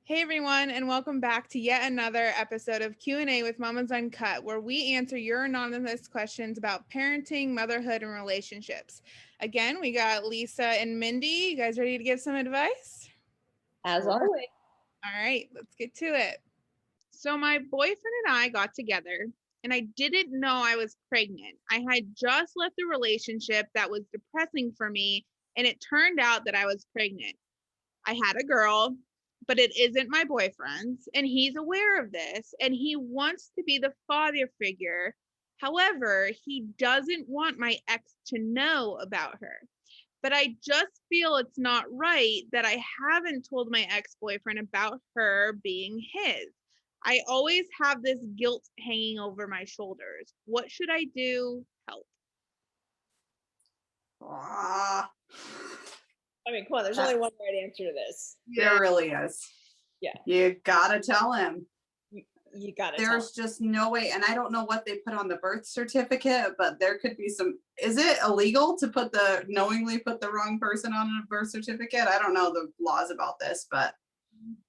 Hey everyone, and welcome back to yet another episode of Q&A with Mama's Uncut, where we answer your anonymous questions about parenting, motherhood, and relationships. Again, we got Lisa and Mindy. You guys ready to give some advice? As Sure. always. All right, let's get to it. So my boyfriend and I got together, and I didn't know I was pregnant. I had just left a relationship that was depressing for me, and it turned out that I was pregnant. I had a girl, but it isn't my boyfriend's, and he's aware of this, and he wants to be the father figure. However, he doesn't want my ex to know about her. But I just feel it's not right that I haven't told my ex-boyfriend about her being his. I always have this guilt hanging over my shoulders. What should I do? Help. Ah, I mean, come on, there's only one right answer to this. there really is. Yeah. You gotta tell him. You gotta There's just no way, and I don't know what they put on the birth certificate, but there could be some. Is it illegal to knowingly put the wrong person on a birth certificate? I don't know the laws about this, but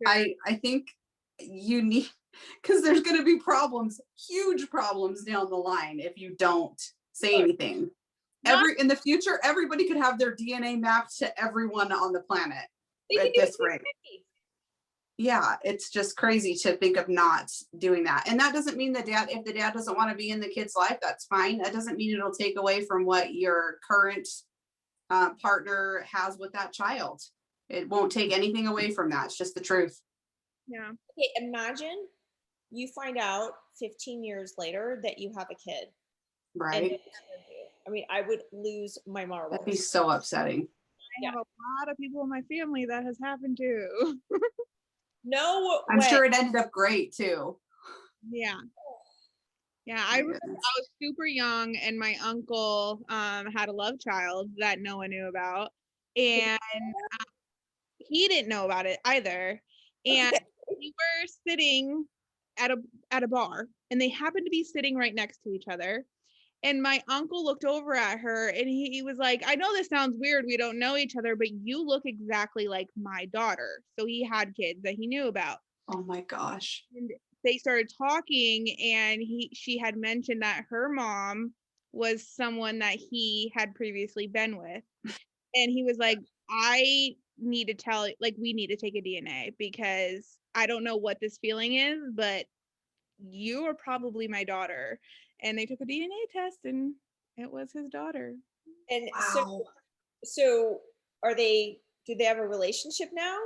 I think you need, because there's going to be problems, huge problems down the line if you don't say anything. In the future, everybody could have their DNA mapped to everyone on the planet at this rate. Yeah, it's just crazy to think of not doing that. And that doesn't mean if the dad doesn't want to be in the kid's life, that's fine. That doesn't mean it'll take away from what your current partner has with that child. It won't take anything away from that. It's just the truth. Yeah. Okay, imagine you find out 15 years later that you have a kid. Right. I mean, I would lose my marbles. That'd be so upsetting. I have a lot of people in my family that has happened to. No I'm way. sure it ended up great too. Yeah. Yeah, I remember I was super young and my uncle had a love child that no one knew about, and he didn't know about it either. And we were sitting at a bar, and they happened to be sitting right next to each other. And my uncle looked over at her and he was like, I know this sounds weird. We don't know each other, but you look exactly like my daughter. So he had kids that he knew about. Oh my gosh. And they started talking, and she had mentioned that her mom was someone that he had previously been with. And he was like, I need to tell, like, we need to take a DNA because I don't know what this feeling is, but you are probably my daughter. And they took a DNA test and it was his daughter. And Wow. so do they have a relationship now?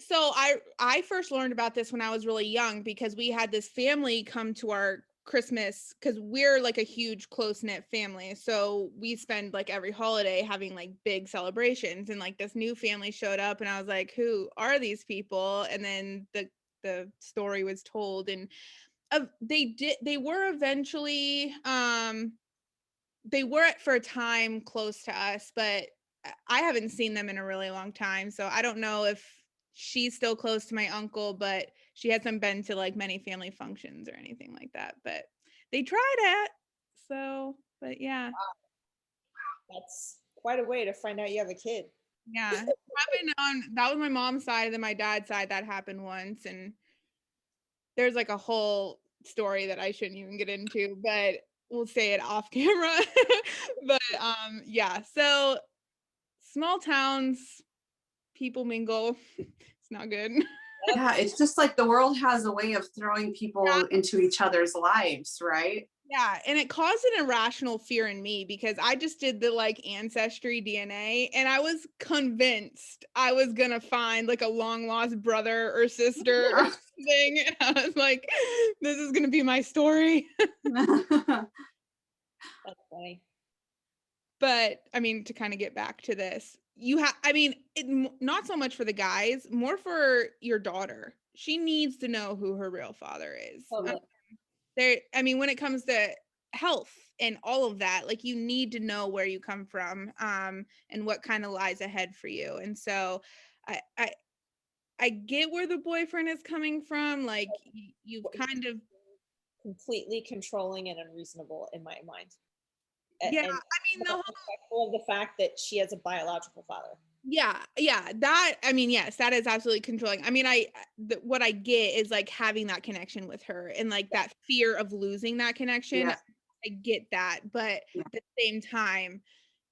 So I first learned about this when I was really young, because we had this family come to our Christmas, because we're like a huge close-knit family. So we spend like every holiday having like big celebrations, and like this new family showed up and I was like, who are these people? And then the story was told, and they were eventually they were for a time close to us, but I haven't seen them in a really long time, so I don't know if she's still close to my uncle, but she hasn't been to like many family functions or anything like that. But they tried it. So, but yeah. That's quite a way to find out you have a kid. Yeah. I've known, that was my mom's side, and then my dad's side that happened once, and there's like a whole story that I shouldn't even get into, but we'll say it off camera. But yeah, so small towns, people mingle. It's not good. Yeah, it's just like the world has a way of throwing people into each other's lives, right? Yeah, and it caused an irrational fear in me, because I just did the like ancestry DNA, and I was convinced I was gonna find like a long lost brother or sister or something. And I was like, this is gonna be my story. That's funny. But I mean, to kind of get back to this, not so much for the guys, more for your daughter. She needs to know who her real father is. Totally. When it comes to health and all of that, like, you need to know where you come from, and what kind of lies ahead for you. And so I get where the boyfriend is coming from. Like, you kind of completely controlling and unreasonable in my mind. Yeah, and I mean, respectful of the fact that she has a biological father. Yeah, yeah, that I mean, yes, that is absolutely controlling. I mean, what I get is, like, having that connection with her and, like, that fear of losing that connection. Yeah. I get that, but Yeah. at the same time,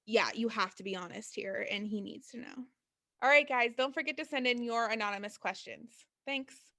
yeah, you have to be honest here, and he needs to know. All right, guys, don't forget to send in your anonymous questions. Thanks.